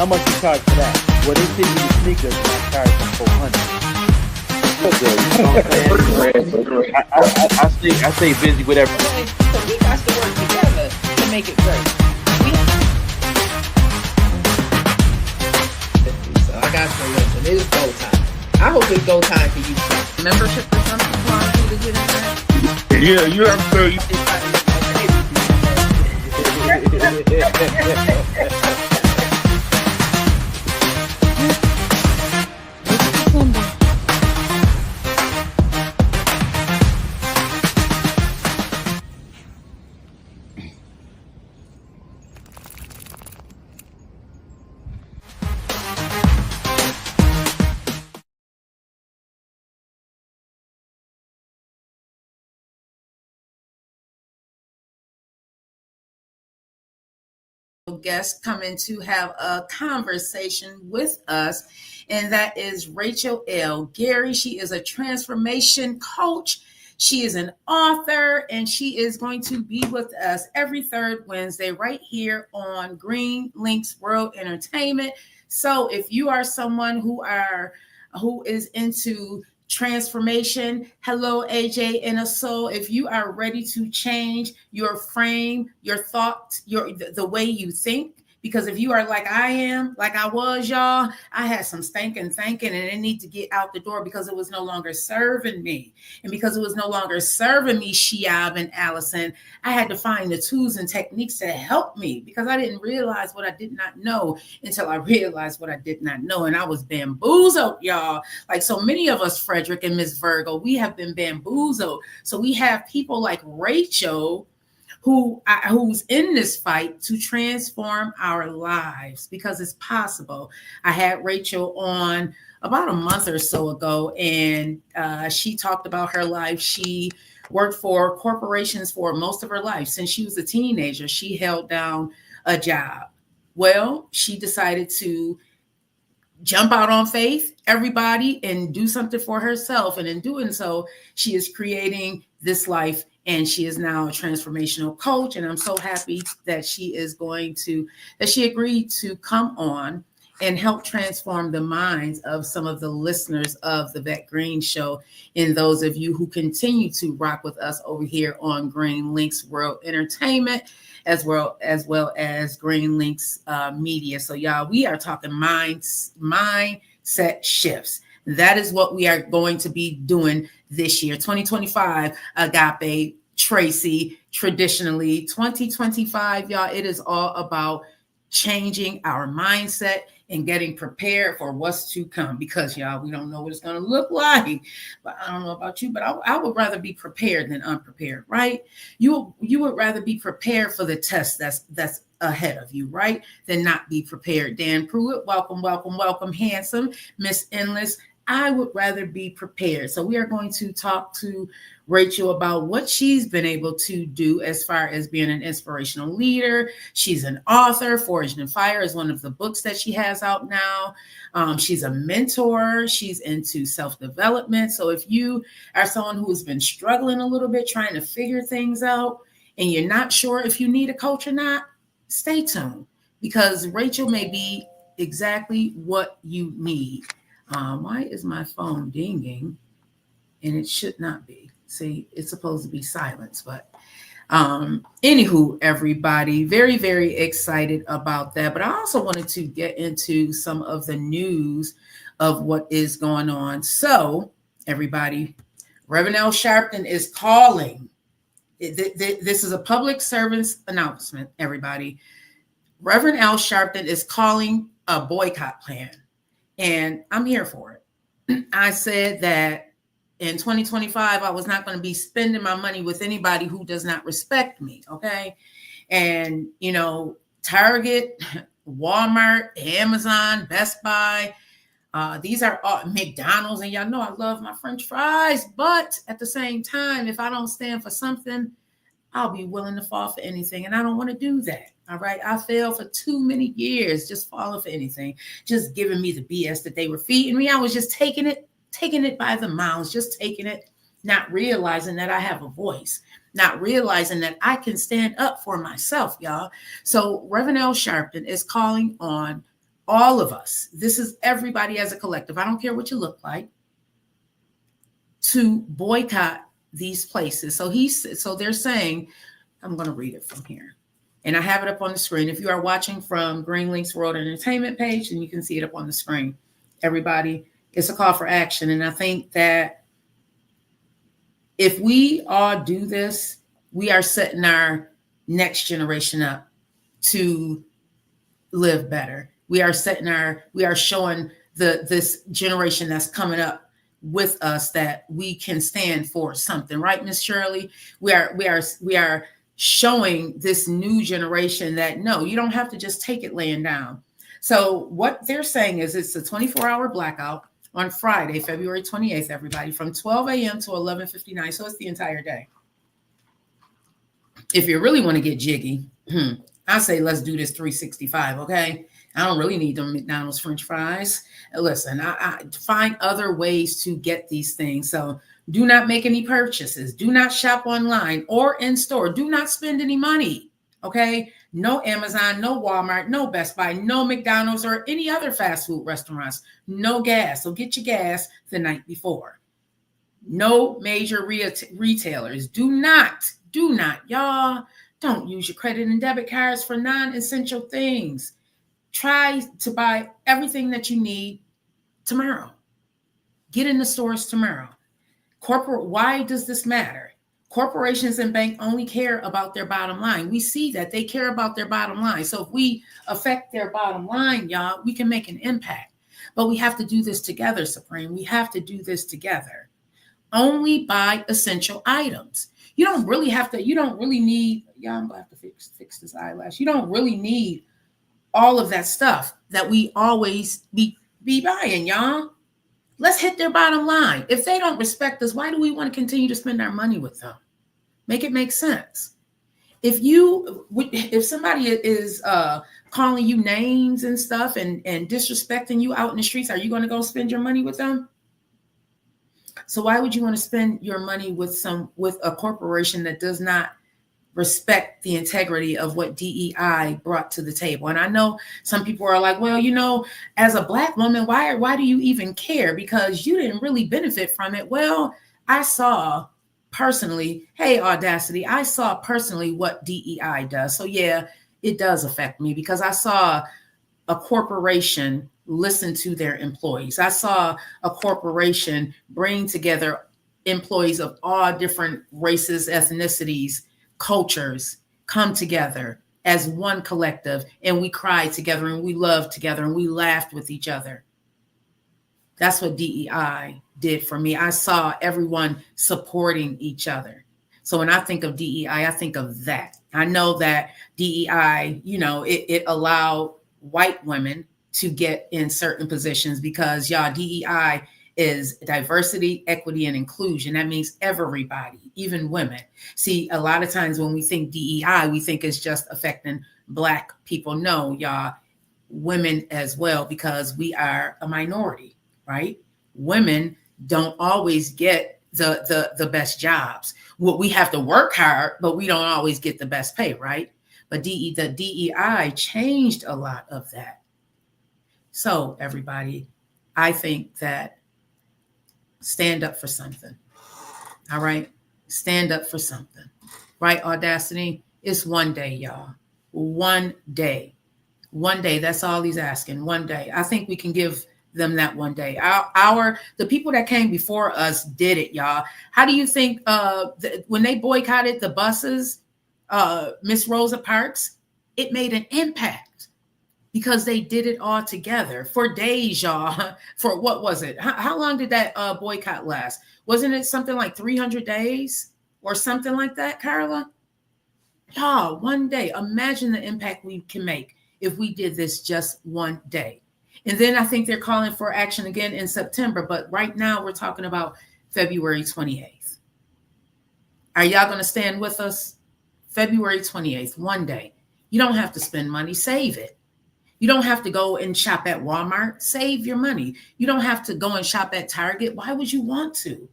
How much you charge for that? Well, they send you the sneakers and I charge them 400. I stay busy with everything. So we got to work together to make it great. So I got to listen. It is go time. I hope it's go time for you. Membership or something for you to get in there? Yeah, you have to. Guest coming to have a conversation with us, and that is Rachel L. Gary. She is a transformation coach. She is an author, and she is going to be with us every third Wednesday right here on Green Links World Entertainment. So if you are someone who is into transformation, hello AJ and a soul. If you are ready to change your frame, your thoughts, the way you think, because if you are like I am, like I was, y'all, I had some thinking, and it need to get out the door because it was no longer serving me. And because it was no longer serving me, Shiab and Allison, I had to find the tools and techniques to help me because I didn't realize what I did not know until I realized what I did not know. And I was bamboozled, y'all. Like so many of us, Frederick and Miss Virgo, we have been bamboozled. So we have people like Rachel who's in this fight to transform our lives because it's possible. I had Rachel on about a month or so ago, and she talked about her life. She worked for corporations for most of her life. Since she was a teenager, she held down a job. Well, she decided to jump out on faith, everybody, and do something for herself. And in doing so, she is creating this life. And she is now a transformational coach. And I'm so happy that she agreed to come on and help transform the minds of some of the listeners of the Vette Green Show and those of you who continue to rock with us over here on Green Links World Entertainment, as well as Green Links Media. So y'all, we are talking mindset shifts. That is what we are going to be doing this year, 2025. Agape, Tracy, traditionally 2025, y'all, it is all about changing our mindset and getting prepared for what's to come because y'all, we don't know what it's going to look like. But I don't know about you, but I would rather be prepared than unprepared, right? You would rather be prepared for the test that's ahead of you, right? Than not be prepared. Dan Pruitt, welcome, handsome, Miss Endless. I would rather be prepared. So we are going to talk to Rachel about what she's been able to do as far as being an inspirational leader. She's an author. Forged in Fire is one of the books that she has out now. She's a mentor. She's into self-development. So if you are someone who has been struggling a little bit, trying to figure things out, and you're not sure if you need a coach or not, stay tuned because Rachel may be exactly what you need. Why is my phone dinging? And it should not be. See, it's supposed to be silence, but anywho, everybody, very, very excited about that. But I also wanted to get into some of the news of what is going on. So, everybody, Reverend L. Sharpton is calling. This is a public servant's announcement, everybody. Reverend L. Sharpton is calling a boycott plan. And I'm here for it. I said that in 2025, I was not going to be spending my money with anybody who does not respect me. Okay. And, Target, Walmart, Amazon, Best Buy, these are all McDonald's. And y'all know I love my French fries. But at the same time, if I don't stand for something, I'll be willing to fall for anything. And I don't want to do that. All right. I failed for too many years, just falling for anything, just giving me the BS that they were feeding me. I was just taking it by the mouths, just taking it, not realizing that I have a voice, not realizing that I can stand up for myself, y'all. So Reverend L. Sharpton is calling on all of us, this is everybody as a collective, I don't care what you look like, to boycott these places. So they're saying, I'm going to read it from here. And I have it up on the screen. If you are watching from Green Links World Entertainment page, then you can see it up on the screen. Everybody, it's a call for action. And I think that if we all do this, we are setting our next generation up to live better. We are showing this generation that's coming up with us that we can stand for something, right, Miss Shirley? We are showing this new generation that no, you don't have to just take it laying down. So what they're saying is it's a 24-hour blackout on Friday, February 28th, everybody, from 12 a.m. to 11:59. So it's the entire day. If you really want to get jiggy, I say let's do this 365, okay? I don't really need them McDonald's French fries. Listen, I find other ways to get these things. So do not make any purchases. Do not shop online or in store. Do not spend any money, okay? No Amazon, no Walmart, no Best Buy, no McDonald's or any other fast food restaurants. No gas. So get your gas the night before. No major retailers. Do not, y'all, don't use your credit and debit cards for non-essential things. Try to buy everything that you need tomorrow. Get in the stores tomorrow. Why does this matter? Corporations and banks only care about their bottom line. We see that they care about their bottom line. So if we affect their bottom line, y'all, we can make an impact. But we have to do this together, Supreme. We have to do this together. Only buy essential items. You don't really need, I'm gonna have to fix this eyelash. You don't really need all of that stuff that we always be buying, y'all. Let's hit their bottom line. If they don't respect us, why do we want to continue to spend our money with them? Make it make sense. If somebody is calling you names and stuff and disrespecting you out in the streets, are you going to go spend your money with them? So why would you want to spend your money with a corporation that does not respect the integrity of what DEI brought to the table? And I know some people are like, well, as a Black woman, why do you even care? Because you didn't really benefit from it. Well, I saw personally, hey, Audacity, I saw personally what DEI does. So yeah, it does affect me because I saw a corporation listen to their employees. I saw a corporation bring together employees of all different races, ethnicities, cultures, come together as one collective, and we cried together and we loved together and we laughed with each other. That's what DEI did for me. I saw everyone supporting each other. So when I think of DEI, I think of that. I know that DEI, it allowed white women to get in certain positions because DEI is diversity, equity, and inclusion. That means everybody, even women. See, a lot of times when we think DEI, we think it's just affecting Black people. No, y'all, women as well, because we are a minority, right? Women don't always get the best jobs. Well, we have to work hard, but we don't always get the best pay, right? But the DEI changed a lot of that. So everybody, I think that stand up for something. All right. Stand up for something. Right, Audacity? It's one day, y'all. One day. One day. That's all he's asking. One day. I think we can give them that one day. The people that came before us did it, y'all. How do you think when they boycotted the buses, Miss Rosa Parks, it made an impact? Because they did it all together for days, y'all. For what was it? How long did that boycott last? Wasn't it something like 300 days or something like that, Carla? Y'all, one day. Imagine the impact we can make if we did this just one day. And then I think they're calling for action again in September. But right now we're talking about February 28th. Are y'all going to stand with us? February 28th, one day. You don't have to spend money. Save it. You don't have to go and shop at Walmart. Save your money. You don't have to go and shop at Target. Why would you want to?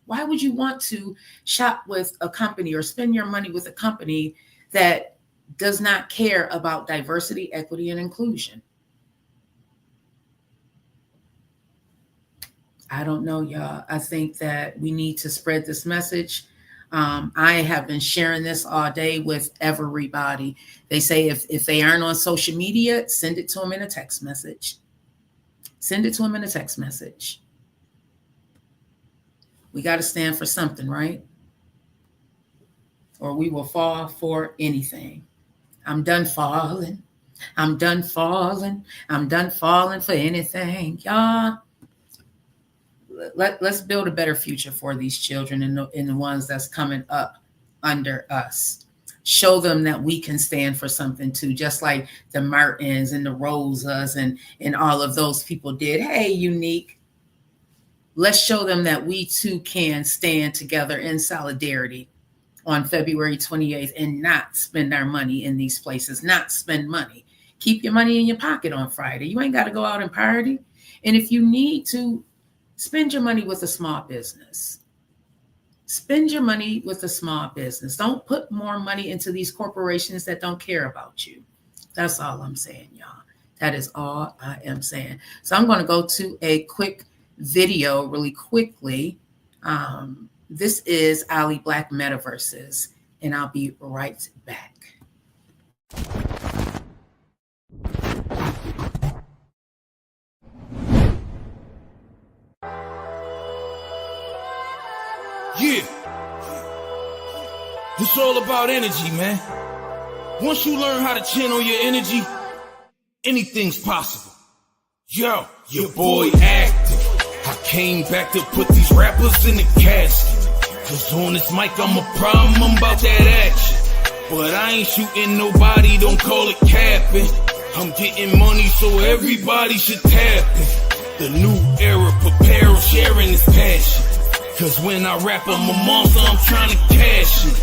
Why would you want to shop with a company or spend your money with a company that does not care about diversity, equity, and inclusion? I don't know, y'all. I think that we need to spread this message. I have been sharing this all day with everybody. They say if they aren't on social media, send it to them in a text message. Send it to them in a text message. We got to stand for something, right? Or we will fall for anything. I'm done falling. I'm done falling. I'm done falling for anything, y'all. Let's build a better future for these children and the ones that's coming up under us. Show them that we can stand for something too, just like the Martins and the Rosas and all of those people did. Hey, Unique. Let's show them that we too can stand together in solidarity on February 28th and not spend our money in these places, not spend money. Keep your money in your pocket on Friday. You ain't got to go out and party. And if you need to, spend your money with a small business. Spend your money with a small business. Don't put more money into these corporations that don't care about you. That's all I'm saying, y'all. That is all I am saying. So I'm going to go to a quick video really quickly. This is Ali Black Metaverses, and I'll be right back. Yeah. It's all about energy, man. Once you learn how to channel your energy, anything's possible. Yo, your boy active. I came back to put these rappers in the casket. Cause on this mic I'm a problem, I'm about that action. But I ain't shooting nobody, don't call it capping. I'm getting money so everybody should tap it. The new era, prepare, sharing this passion. Cause when I rap, I'm a monster, I'm trying to cash it.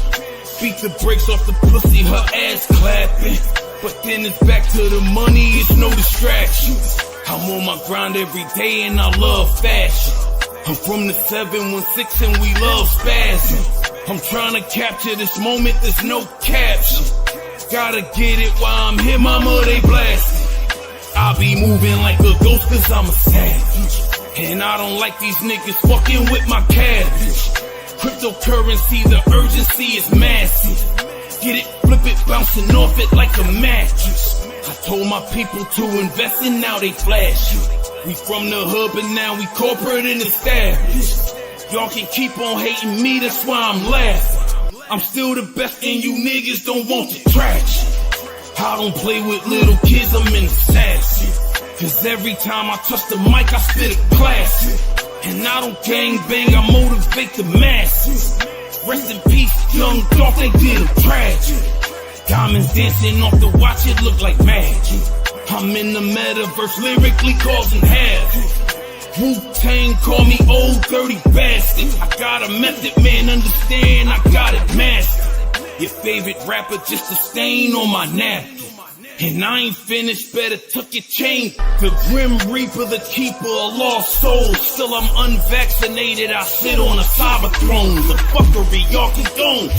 Beat the brakes off the pussy, her ass clapping. But then it's back to the money, it's no distraction. I'm on my grind every day and I love fashion. I'm from the 716 and we love spazzing. I'm trying to capture this moment, there's no caption. Gotta get it while I'm here, mama, they blasting. I be moving like a ghost cause I'm a savage. And I don't like these niggas fucking with my cabbage. Cryptocurrency, the urgency is massive. Get it, flip it, bouncing off it like a mattress. I told my people to invest and now they flash it. We from the hood but now we corporate and established. Y'all can keep on hating me, that's why I'm laughing. I'm still the best and you niggas don't want the traction. I don't play with little kids, I'm an assassin. Cause every time I touch the mic, I spit a classic. And I don't gang bang, I motivate the masses. Rest in peace, young dog, they did a tragic. Diamonds dancing off the watch, it look like magic. I'm in the metaverse, lyrically causing havoc. Wu-Tang call me old dirty bastard. I got a method, man, understand, I got it mastered. Your favorite rapper just a stain on my napkin. And I ain't finished, better tuck your chain. The Grim Reaper, the keeper of lost souls. Still I'm unvaccinated, I sit on a cyber throne. The fuckery y'all condone.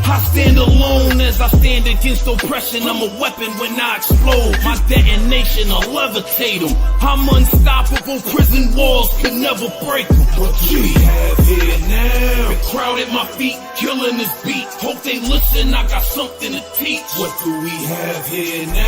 I stand alone as I stand against oppression. I'm a weapon when I explode. My detonation will levitate them. I'm unstoppable, prison walls could never break them. What we have here now? The crowd at my feet, killing this beat. Hope they listen, I got something to teach. What do we have here now?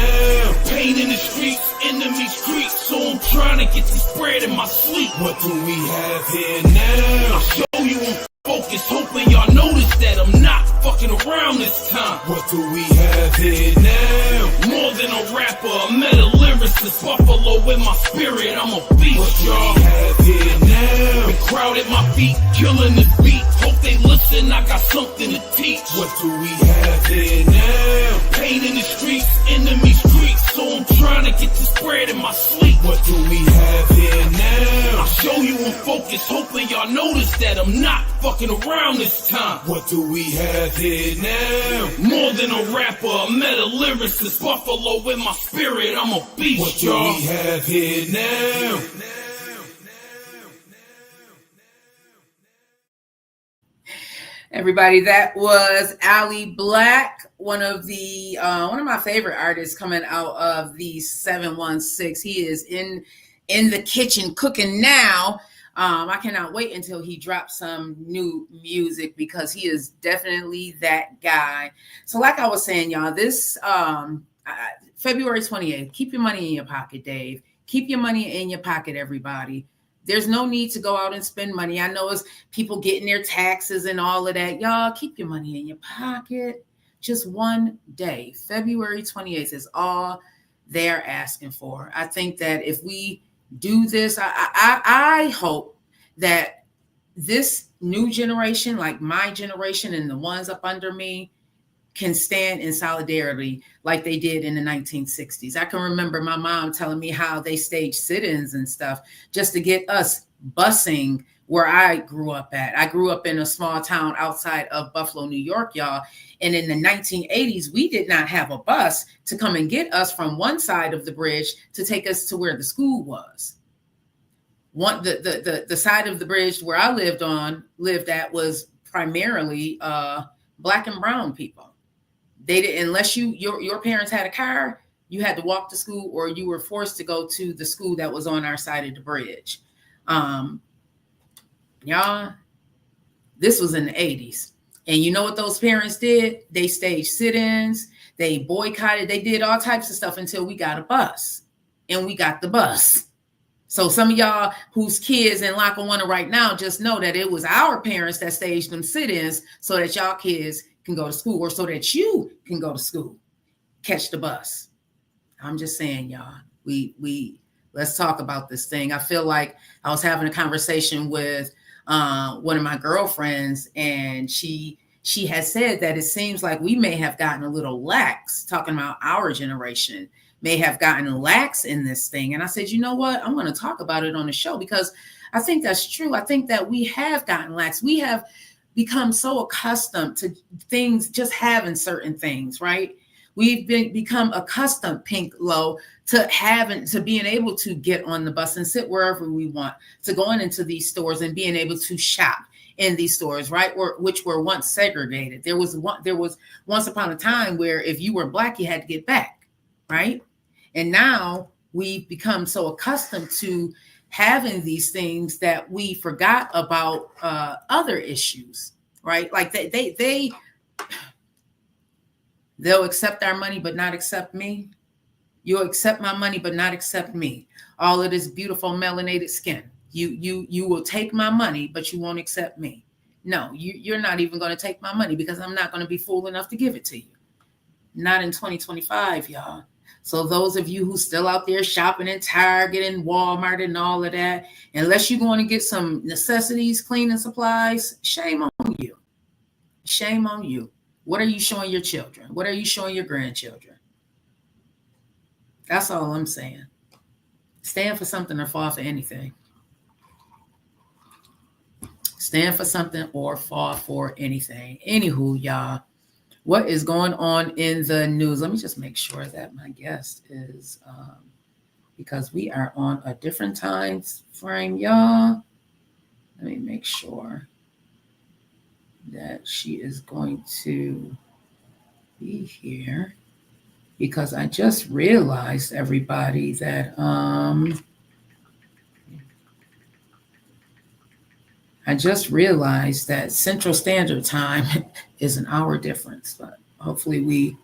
Pain in the streets, enemy streets. So I'm trying to get this bread in my sleep. What do we have here now? I'll show you I'm focused, hoping y'all notice that I'm not fucking around this time. What do we have here now? More than a rapper, a meta lyricist. Buffalo in my spirit, I'm a beast. What y'all have here now? The crowd at my feet, killing this beat. Hope they listen, I got something to teach. What do we have here now? Pain in the streets, enemy streets. So I'm trying to get this bread in my sleep. What do we have here now? I'll show you I'm focused, hoping y'all notice that I'm not fucking around this time. What do we have here now? More than a rapper, a meta lyricist. Buffalo in my spirit, I'm a beast. What do we have here now? Everybody, that was Ali Black, one of my favorite artists coming out of the 716. He is in the kitchen cooking now. I cannot wait until he drops some new music because he is definitely that guy. So like I was saying, y'all, this February 28th, keep your money in your pocket, Dave. Keep your money in your pocket, everybody. There's no need to go out and spend money. I know it's people getting their taxes and all of that. Y'all, keep your money in your pocket. Just one day. February 28th is all they're asking for. I think that if we do this, I hope that this new generation, like my generation and the ones up under me, can stand in solidarity like they did in the 1960s. I can remember my mom telling me how they staged sit-ins and stuff just to get us busing where I grew up at. I grew up in a small town outside of Buffalo, New York, y'all. And in the 1980s, we did not have a bus to come and get us from one side of the bridge to take us to where the school was. The side of the bridge where I lived at was primarily Black and brown people. They didn't, unless your parents had a car, you had to walk to school or you were forced to go to the school that was on our side of the bridge. Y'all, this was in the 80s. And you know what those parents did? They staged sit-ins, they boycotted, they did all types of stuff until we got a bus. And we got the bus. So some of y'all whose kids in Lackawanna right now, just know that it was our parents that staged them sit-ins so that y'all kids can go to school, or so that you can go to school, catch the bus. I'm just saying, y'all, we let's talk about this thing. I feel like I was having a conversation with one of my girlfriends, and she has said that it seems like we may have gotten a little lax, talking about our generation may have gotten lax in this thing. And I said, you know what? I'm going to talk about it on the show because I think that's true. I think that we have gotten lax. We have become so accustomed to things, just having certain things, right? We've become accustomed, Pink Low, to being able to get on the bus and sit wherever we want, to going into these stores and being able to shop in these stores, right? Which were once segregated. There was once upon a time where if you were Black, you had to get back, right? And now we've become so accustomed to having these things that we forgot about other issues, right? Like they'll accept our money, but not accept me. You'll accept my money, but not accept me. All of this beautiful melanated skin. You will take my money, but you won't accept me. No, you're not even going to take my money because I'm not going to be fool enough to give it to you. Not in 2025, y'all. So those of you who still out there shopping in Target and Walmart and all of that, unless you're going to get some necessities, cleaning supplies, shame on you. Shame on you. What are you showing your children? What are you showing your grandchildren? That's all I'm saying. Stand for something or fall for anything. Stand for something or fall for anything. Anywho, y'all, what is going on in the news? Let me just make sure that my guest is, because we are on a different time frame, y'all. Let me make sure that she is going to be here, because I just realized, everybody, that Central Standard Time is an hour difference, but hopefully we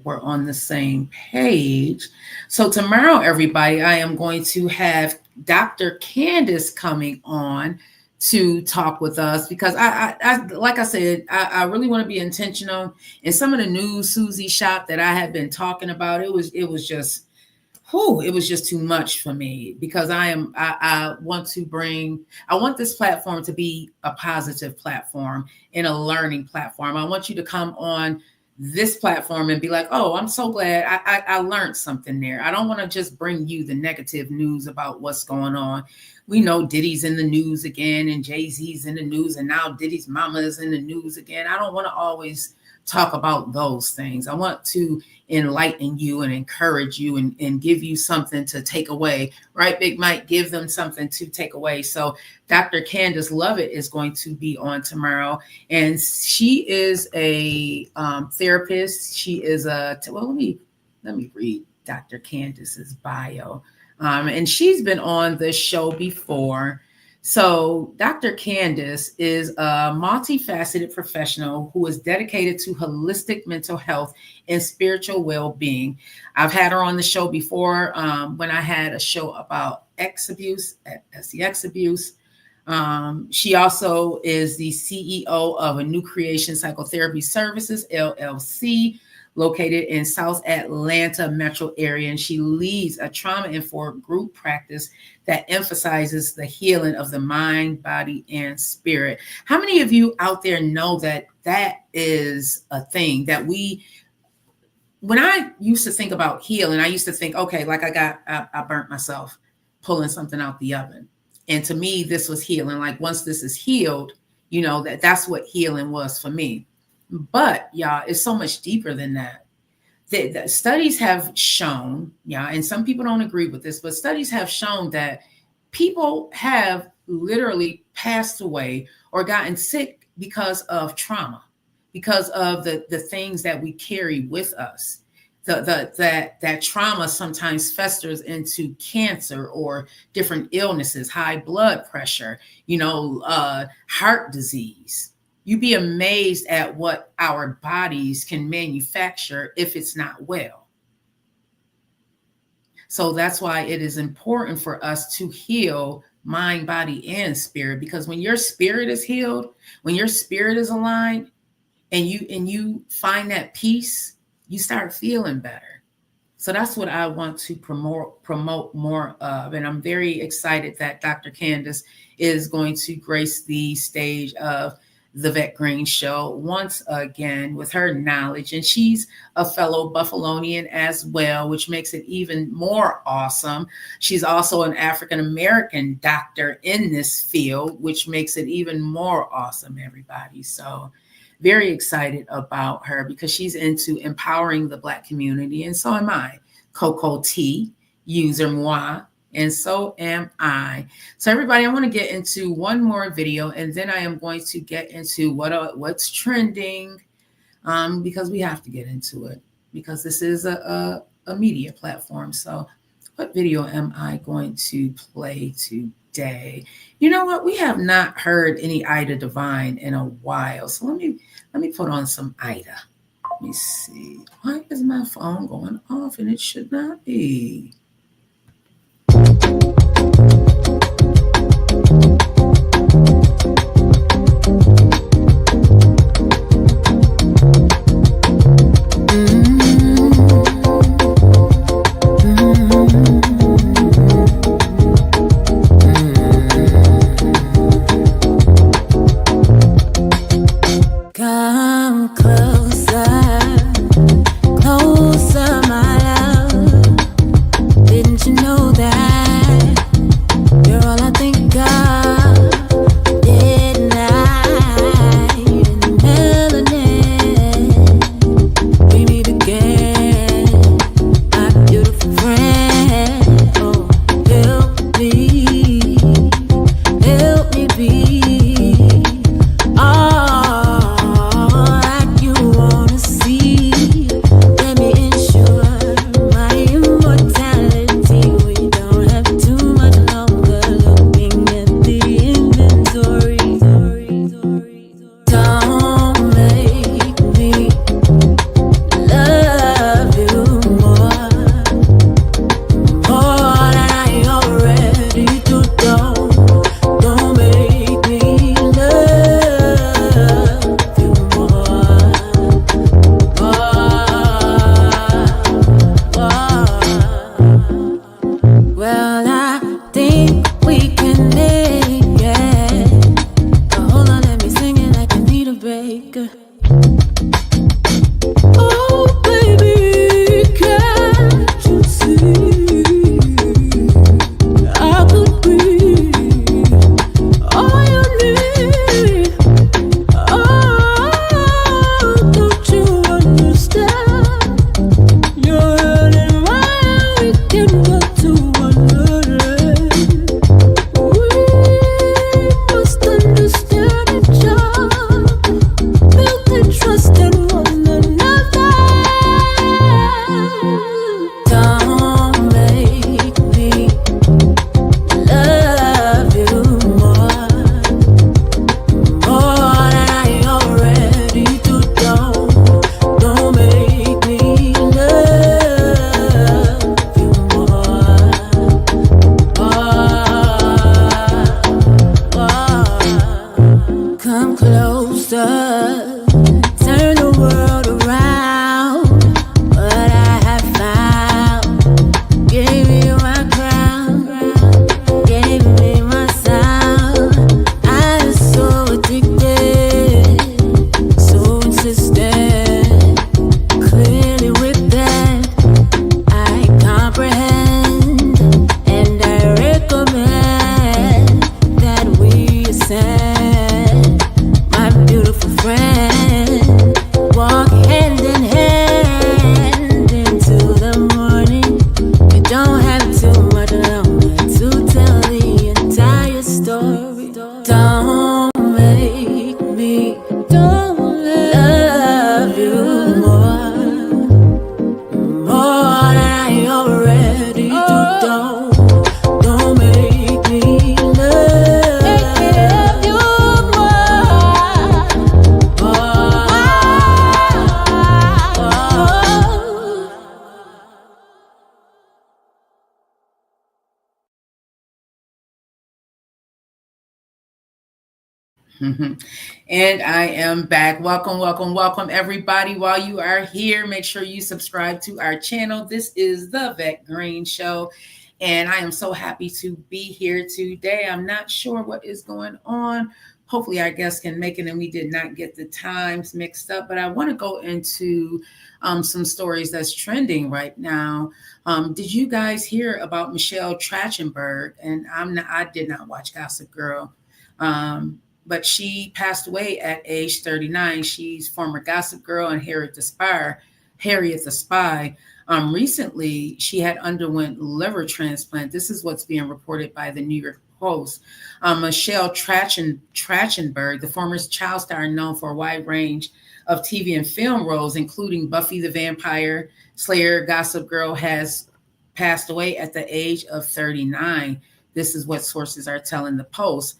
were on the same page. So tomorrow, everybody, I am going to have Dr. Candace coming on to talk with us, because I like I said, I really want to be intentional. And some of the news Susie shop that I had been talking about, it was just too much for me, because I want this platform to be a positive platform and a learning platform. I want you to come on this platform and be like, oh, I'm so glad I learned something there. I don't want to just bring you the negative news about what's going on. We know Diddy's in the news again, and Jay-Z's in the news, and now Diddy's mama is in the news again. I don't want to always talk about those things. I want to enlighten you and encourage you and give you something to take away, right? Big Mike, give them something to take away. So Dr. Candace Lovett is going to be on tomorrow, and she is a therapist. She is let me read Dr. Candace's bio. And she's been on this show before. So Dr. Candace is a multifaceted professional who is dedicated to holistic mental health and spiritual well-being. I've had her on the show before when I had a show about sex abuse. She also is the CEO of a New Creation Psychotherapy Services, LLC, located in South Atlanta metro area. And she leads a trauma-informed group practice that emphasizes the healing of the mind, body, and spirit. How many of you out there know that that is a thing that when I used to think about healing, I used to think, okay, like I burnt myself pulling something out the oven. And to me, this was healing. Like once this is healed, you know, that's what healing was for me. But y'all, it's so much deeper than that. The studies have shown, and some people don't agree with this, but studies have shown that people have literally passed away or gotten sick because of trauma, because of the things that we carry with us. That trauma sometimes festers into cancer or different illnesses, high blood pressure, heart disease. You'd be amazed at what our bodies can manufacture if it's not well. So that's why it is important for us to heal mind, body, and spirit, because when your spirit is healed, when your spirit is aligned, and you find that peace, you start feeling better. So that's what I want to promote more of. And I'm very excited that Dr. Candace is going to grace the stage of the Vette Green Show once again with her knowledge. And she's a fellow Buffalonian as well, which makes it even more awesome. She's also an African-American doctor in this field, which makes it even more awesome, everybody. So very excited about her because she's into empowering the Black community. And so am I. Coco T, user moi. And so am I. So everybody, I want to get into one more video, and then I am going to get into what's trending, because we have to get into it because this is a media platform. So what video am I going to play today? You know what? We have not heard any Ida Divine in a while. So let me put on some Ida. Let me see. Why is my phone going off and it should not be? Come closer, closer, my love. Didn't you know that you're all I think of? Midnight in the melanin. We meet again, my beautiful friend. Oh, help me be all like you And I am back. Welcome, welcome, welcome, everybody. While you are here, make sure you subscribe to our channel. This is the Vette Green Show, and I am so happy to be here today. I'm not sure what is going on. Hopefully, our guests can make it, and we did not get the times mixed up. But I want to go into some stories that's trending right now. Did you guys hear about Michelle Trachtenberg? And I did not watch Gossip Girl. But she passed away at age 39. She's former Gossip Girl and Harriet the Spy. Recently, she had underwent liver transplant. This is what's being reported by the New York Post. Michelle Trachtenberg, the former child star known for a wide range of TV and film roles, including Buffy the Vampire Slayer, Gossip Girl, has passed away at the age of 39. This is what sources are telling the Post.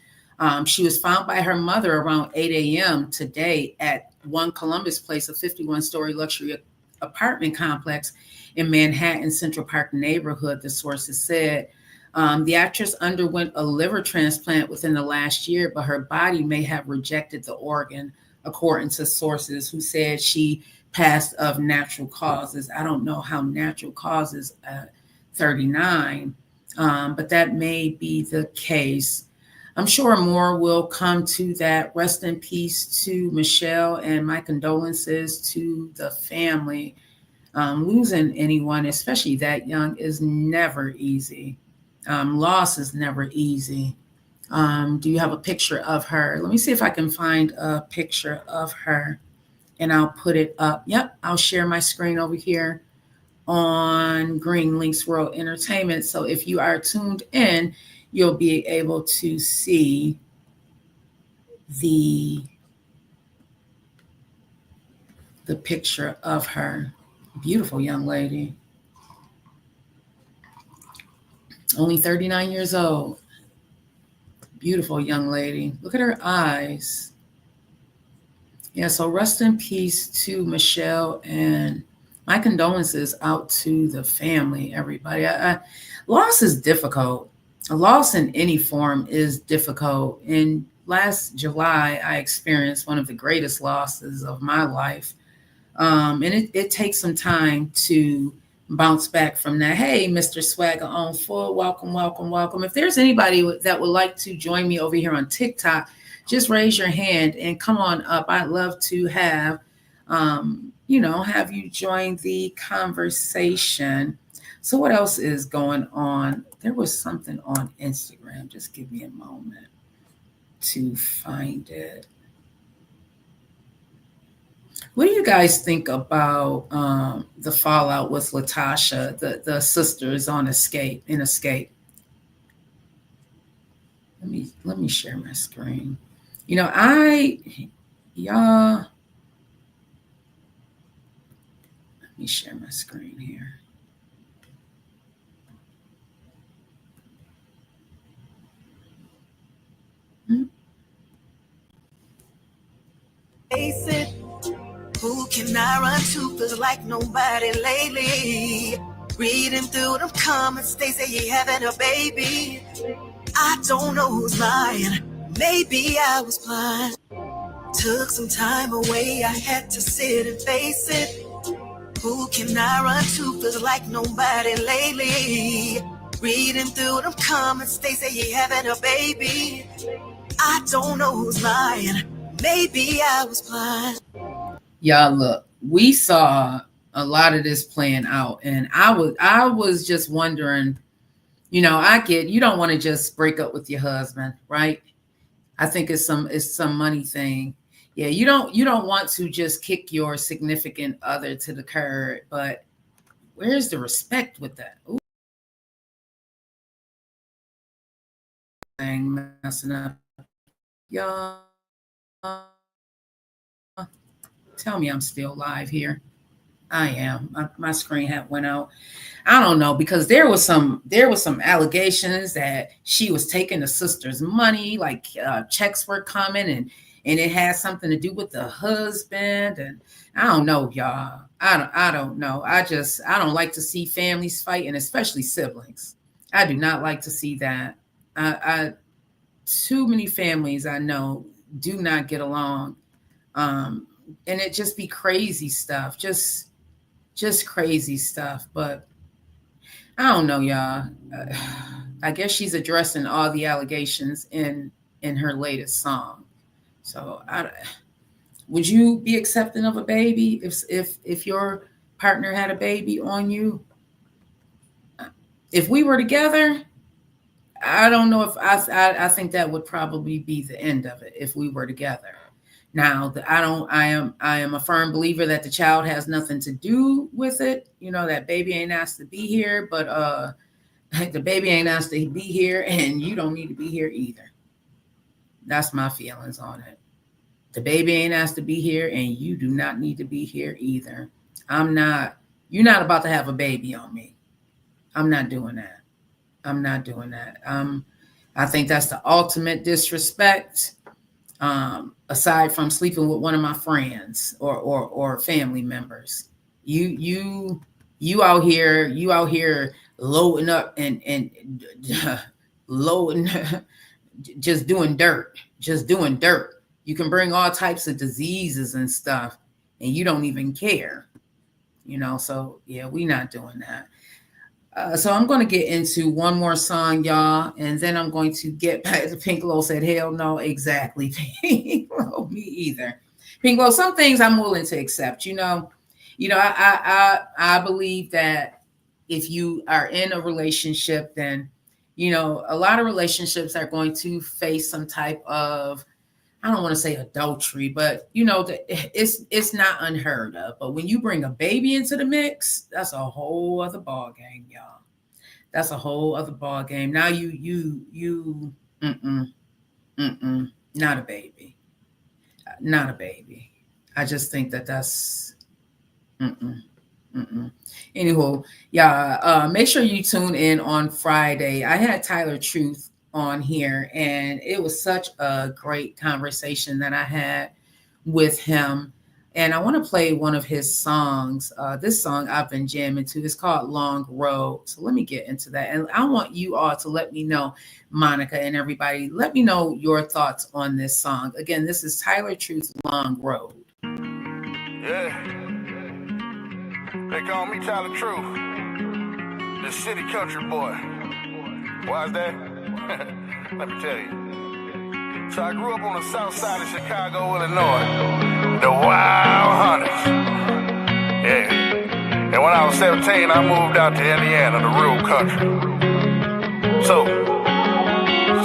She was found by her mother around 8 a.m. today at One Columbus Place, a 51-story luxury apartment complex in Manhattan Central Park neighborhood, the sources said. The actress underwent a liver transplant within the last year, but her body may have rejected the organ, according to sources who said she passed of natural causes. I don't know how natural causes 39, but that may be the case. I'm sure more will come to that. Rest in peace to Michelle, and my condolences to the family. Losing anyone, especially that young, is never easy. Loss is never easy. Do you have a picture of her? Let me see if I can find a picture of her, and I'll put it up. Yep, I'll share my screen over here on Green Links World Entertainment. So if you are tuned in, you'll be able to see the picture of her. Beautiful young lady. Only 39 years old. Beautiful young lady. Look at her eyes. Yeah, so rest in peace to Michelle, and my condolences out to the family, everybody. Loss is difficult. A loss in any form is difficult. In last July, I experienced one of the greatest losses of my life. And it takes some time to bounce back from that. Hey, Mr. Swagger on full, welcome, welcome, welcome. If there's anybody that would like to join me over here on TikTok, just raise your hand and come on up. I'd love to have, have you join the conversation. So what else is going on? There was something on Instagram. Just give me a moment to find it. What do you guys think about the fallout with Latasha, the sisters on Escape? Let me share my screen. Let me share my screen here. Face it, who can I run to? Feels like nobody lately. Reading through them comments, they say you having a baby. I don't know who's lying. Maybe I was blind. Took some time away, I had to sit and face it. Who can I run to? Feels like nobody lately. Reading through them comments, they say you having a baby. I don't know who's lying. Maybe I was blind. Y'all, look, we saw a lot of this playing out, and I was just wondering, I get you don't want to just break up with your husband, right? I think it's some money thing. Yeah, you don't want to just kick your significant other to the curb, but where's the respect with that? Ooh. Thing messing up. Y'all, tell me I'm still live here. I am. My screen had went out. I don't know, because there was some allegations that she was taking the sister's money, like checks were coming, and it had something to do with the husband. And I don't know, y'all. I don't know. I don't like to see families fight, and especially siblings. I do not like to see that. Too many families I know do not get along. And it just be crazy stuff, just crazy stuff. But I don't know, y'all. I guess she's addressing all the allegations in her latest song. So would you be accepting of a baby if your partner had a baby on you? If we were together, I don't know if I think that would probably be the end of it if we were together. Now, I am a firm believer that the child has nothing to do with it. You know, that baby ain't asked to be here, but the baby ain't asked to be here, and you don't need to be here either. That's my feelings on it. The baby ain't asked to be here, and you do not need to be here either. You're not about to have a baby on me. I'm not doing that. I'm not doing that. I think that's the ultimate disrespect. Aside from sleeping with one of my friends or family members, you out here loading up and loading, just doing dirt. You can bring all types of diseases and stuff, and you don't even care, you know. So yeah, we not doing that. So I'm going to get into one more song, y'all, and then I'm going to get back to Pink Lo said, hell no, exactly. Pink Lo, me either. Pink Lo, some things I'm willing to accept, you know. I believe that if you are in a relationship, then, you know, a lot of relationships are going to face some type of, I don't want to say adultery, but, you know, it's not unheard of. But when you bring a baby into the mix, that's a whole other ball game, y'all. That's a whole other ball game. Now not a baby. Not a baby. I just think that's Anywho, yeah, make sure you tune in on Friday. I had Tyler Truth on here, and it was such a great conversation that I had with him. And I want to play one of his songs. This song I've been jamming to. It's called Long Road. So let me get into that. And I want you all to let me know, Monica and everybody, let me know your thoughts on this song. Again, this is Tyler Truth's Long Road. Yeah. They call me Tyler Truth, the city country boy. Why's that? Let me tell you. So I grew up on the south side of Chicago, Illinois. The Wild Hunters. Yeah. And when I was 17, I moved out to Indiana, the real country. So,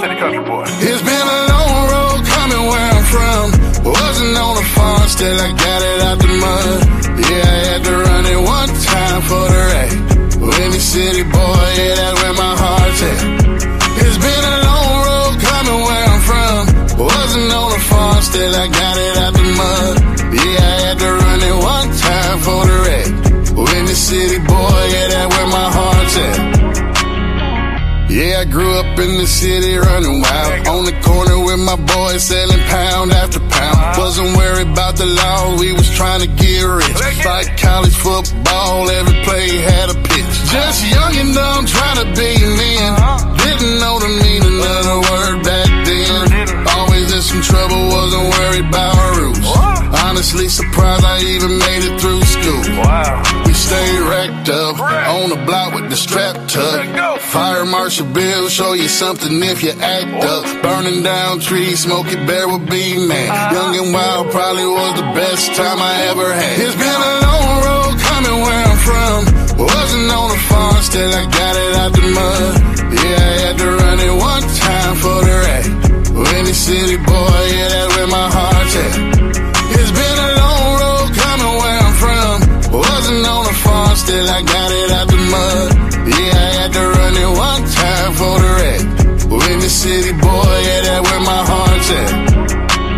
city country boy. It's been a long road coming where I'm from. Wasn't on a farm, still I got it out the mud. Yeah, I had to run it one time for the rack. Windy City boy, yeah, that's where my heart's at. It's been a long road coming where I'm from. Wasn't on a farm, still I got it out the mud. Yeah, I had to run it one time for the rack. Windy City boy, yeah, that's where my heart's at. Yeah, I grew up in the city running wild. On the corner with my boys selling pound after pound. Wasn't worried about the law, we was trying to get rich. Like college football, every play had a pitch. Just young and dumb, trying to be men. Didn't know the meaning of the word back then. Always in some trouble, wasn't worried about rules. Honestly surprised I even made it through school. We stayed racked up on the block with the strap tucked. Fire Marshal Bill show you something if you act up. Burning down trees, Smokey Bear would be mad. Young and wild probably was the best time I ever had. It's been a long road coming where I'm from. Wasn't on a farm, still I got it out the mud. Yeah, I had to run it one time for the rack. Windy City boy, yeah, that's where my heart's at. It's been a long road coming where I'm from. Wasn't on a farm, still I got it out the mud. Yeah, I had to run it one time for the rack. Windy City boy, yeah, that's where my heart's at.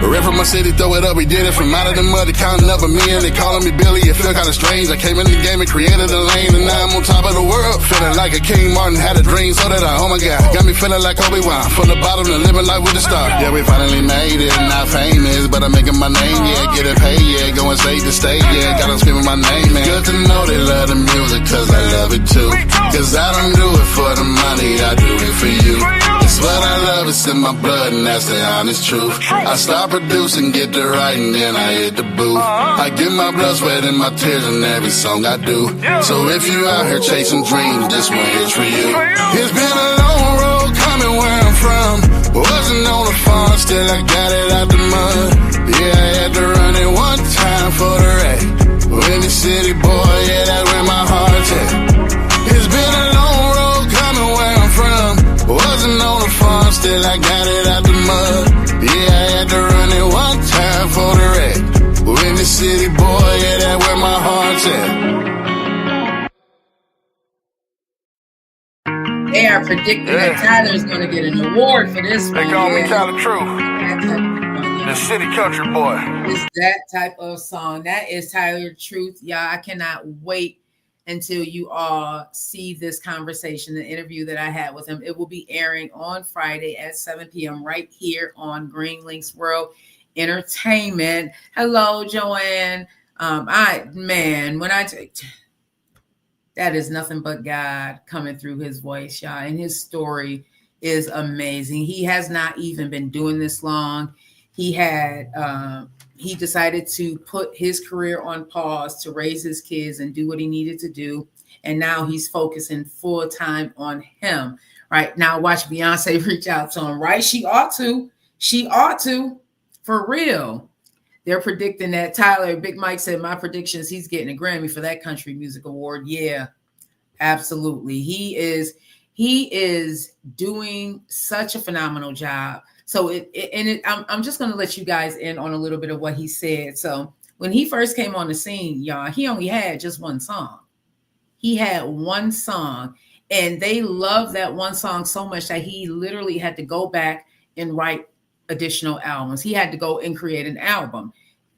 Ran from my city, throw it up, we did it from out of the mud, counting up a million. They calling me Billy, it feel kinda strange. I came in the game and created a lane, and now I'm on top of the world. Feeling like a King Martin, had a dream, so that oh my God. Got me feeling like Obi-Wan, from the bottom to living life with the star. Yeah, we finally made it, not famous, but I'm making my name, yeah. Getting paid, yeah, going state to state, yeah. Got them screaming my name, man. Good to know they love the music, cause I love it too. Cause I don't do it for the money, I do it for you. It's but I love it's in my blood, and that's the honest truth. I start producing, get to writing, then I hit the booth. I give my blood, sweat, and my tears in every song I do. So if you out here chasing dreams, this one here's for you. It's been a long road coming where I'm from. Wasn't on the farm, still I got it out the mud. Yeah, I had to run it one time for the rack. In the city, boy, yeah, that's where my heart's at. It's been a long road coming where I'm from. Wasn't on the farm, still I got it out the mud. Yeah, I had to run it one time for the rack. In the city, boy, yeah, that's where my heart's at. They are predicting that Tyler's going to get an award for this one. They call me Tyler True. The city country boy. It's that type of song. That is Tyler Truth. Y'all, I cannot wait until you all see this conversation, the interview that I had with him. It will be airing on Friday at 7 p.m. right here on Green Links World Entertainment. Hello, Joanne. That is nothing but God coming through his voice, y'all. And his story is amazing. He has not even been doing this long. He decided to put his career on pause to raise his kids and do what he needed to do. And now he's focusing full time on him. Right now, watch Beyonce reach out to him, right? She ought to, for real. They're predicting that Tyler, Big Mike said, my prediction is he's getting a Grammy for that country music award. Yeah, absolutely. He is doing such a phenomenal job. So I'm just going to let you guys in on a little bit of what he said. So when he first came on the scene, y'all, he only had just one song. He had one song, and they loved that one song so much that he literally had to go back and write additional albums. He had to go and create an album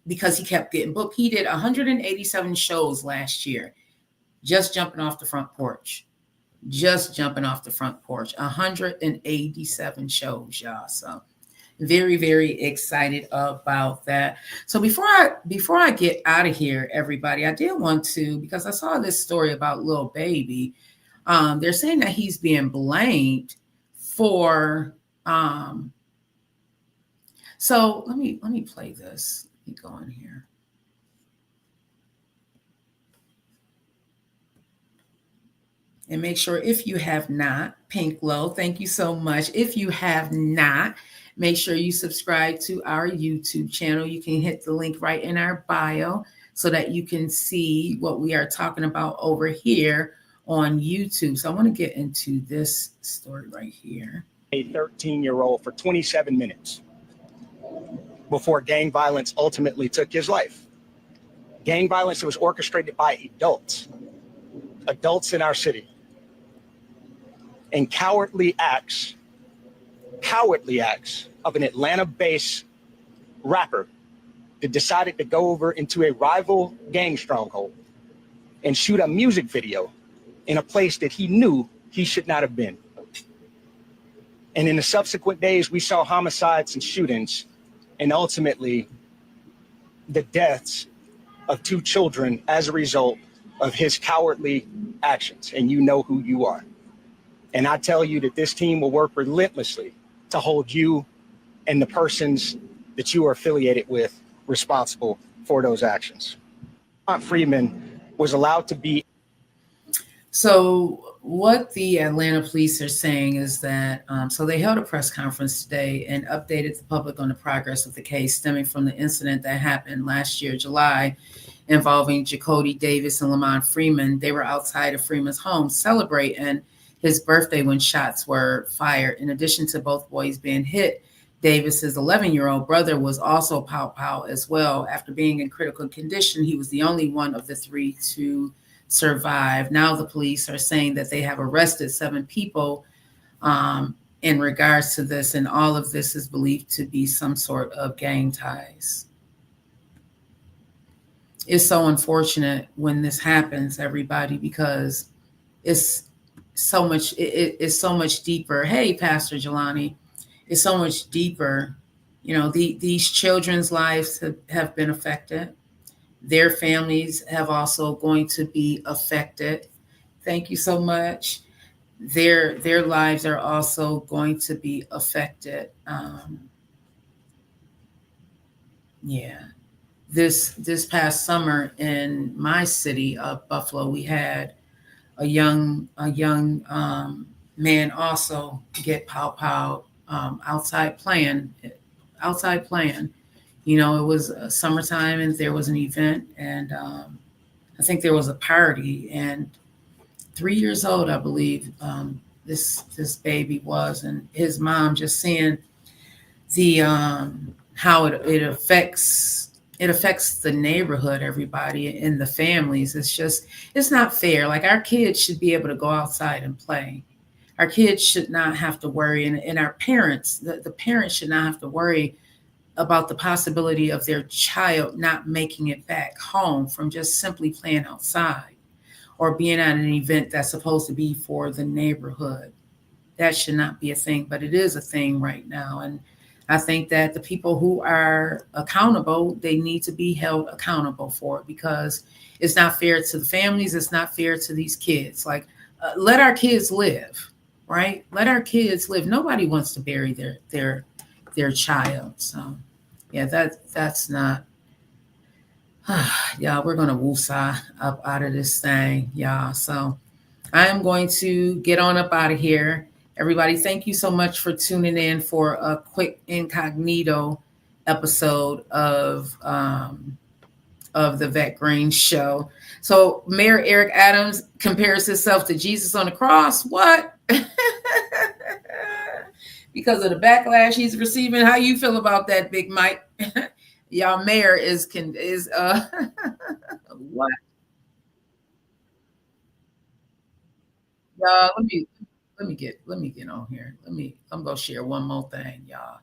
because he kept getting booked. He did 187 shows last year, just jumping off the front porch. 187 shows, y'all. So very, very excited about that. So before I get out of here, everybody, I did want to, because I saw this story about Lil Baby. They're saying that he's being blamed for so let me play this. Let me go in here. And make sure, if you have not, Pink Low, thank you so much. If you have not, make sure you subscribe to our YouTube channel. You can hit the link right in our bio so that you can see what we are talking about over here on YouTube. So I want to get into this story right here. A 13-year-old for 27 minutes before gang violence ultimately took his life. Gang violence that was orchestrated by adults in our city. And cowardly acts of an Atlanta-based rapper that decided to go over into a rival gang stronghold and shoot a music video in a place that he knew he should not have been. And in the subsequent days, we saw homicides and shootings, and ultimately the deaths of 2 children as a result of his cowardly actions. And you know who you are. And I tell you that this team will work relentlessly to hold you and the persons that you are affiliated with responsible for those actions. Freeman was allowed to be. So what the Atlanta police are saying is that, so they held a press conference today and updated the public on the progress of the case stemming from the incident that happened last year, July, involving Jacody Davis and Lamont Freeman. They were outside of Freeman's home celebrating his birthday when shots were fired. In addition to both boys being hit, Davis's 11-year-old brother was also pow as well. After being in critical condition, he was the only one of the 3 to survive. Now the police are saying that they have arrested 7 people in regards to this, and all of this is believed to be some sort of gang ties. It's so unfortunate when this happens, everybody, because it's so much, it's so much deeper. Hey, Pastor Jelani, it's so much deeper. You know, these children's lives have been affected. Their families have also going to be affected. Thank you so much. their lives are also going to be affected. This past summer in my city of Buffalo, we had a young man also get pow outside playing. You know, it was summertime and there was an event, and I think there was a party, and 3 years old, I believe, this baby was, and his mom just seeing the how it affects the neighborhood, everybody in the families. It's not fair. Like, our kids should be able to go outside and play. Our kids should not have to worry, and our parents, the parents should not have to worry about the possibility of their child not making it back home from just simply playing outside or being at an event that's supposed to be for the neighborhood. That should not be a thing, but it is a thing right now. And I think that the people who are accountable, they need to be held accountable for it, because it's not fair to the families. It's not fair to these kids. Like, let our kids live, right? Let our kids live. Nobody wants to bury their child. So yeah, that's not, y'all, we're going to woosah up out of this thing, y'all. So I am going to get on up out of here. Everybody, thank you so much for tuning in for a quick incognito episode of the Vet Green Show. So Mayor Eric Adams compares himself to Jesus on the cross. What? Because of the backlash he's receiving. How you feel about that, Big Mike? Y'all, Mayor is what? Y'all, let me get on here. I'm gonna share one more thing, y'all.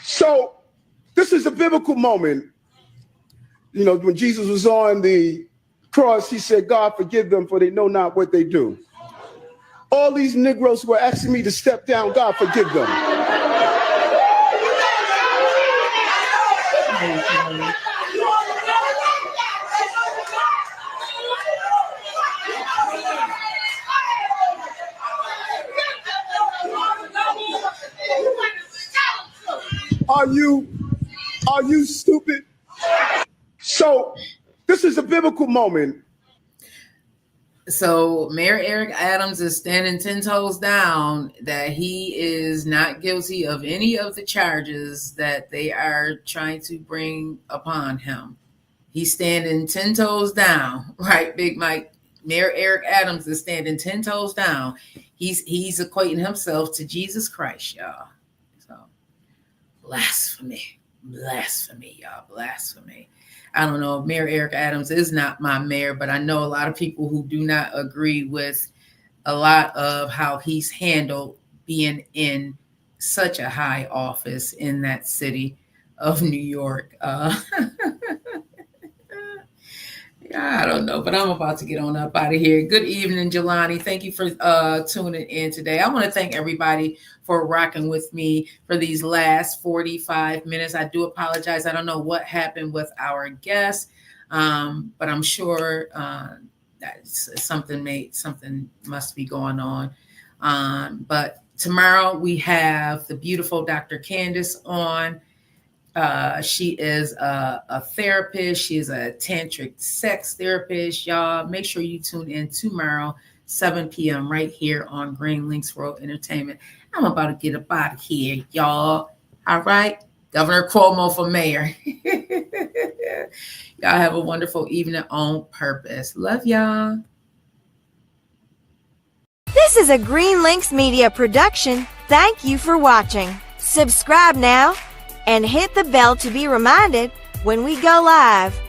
So this is a biblical moment. You know, when Jesus was on the cross, he said, God, forgive them, for they know not what they do. All these Negroes were asking me to step down. God, forgive them. Are you stupid? So this is a biblical moment. So Mayor Eric Adams is standing 10 toes down that he is not guilty of any of the charges that they are trying to bring upon him. He's standing 10 toes down, right, Big Mike? Mayor Eric Adams is standing 10 toes down. He's equating himself to Jesus Christ, y'all. So blasphemy, y'all, blasphemy. I don't know. Mayor Eric Adams is not my mayor, but I know a lot of people who do not agree with a lot of how he's handled being in such a high office in that city of New York. I don't know, but I'm about to get on up out of here. Good evening, Jelani. Thank you for tuning in today. I want to thank everybody for rocking with me for these last 45 minutes. I do apologize. I don't know what happened with our guest, but I'm sure that something must be going on. But tomorrow we have the beautiful Dr. Candace on. She is a therapist. She is a tantric sex therapist. Y'all, make sure you tune in tomorrow, 7 p.m. right here on Green Links World Entertainment. I'm about to get up out of here, y'all. All right. Governor Cuomo for mayor. Y'all have a wonderful evening on purpose. Love y'all. This is a Green Links Media production. Thank you for watching. Subscribe now and hit the bell to be reminded when we go live.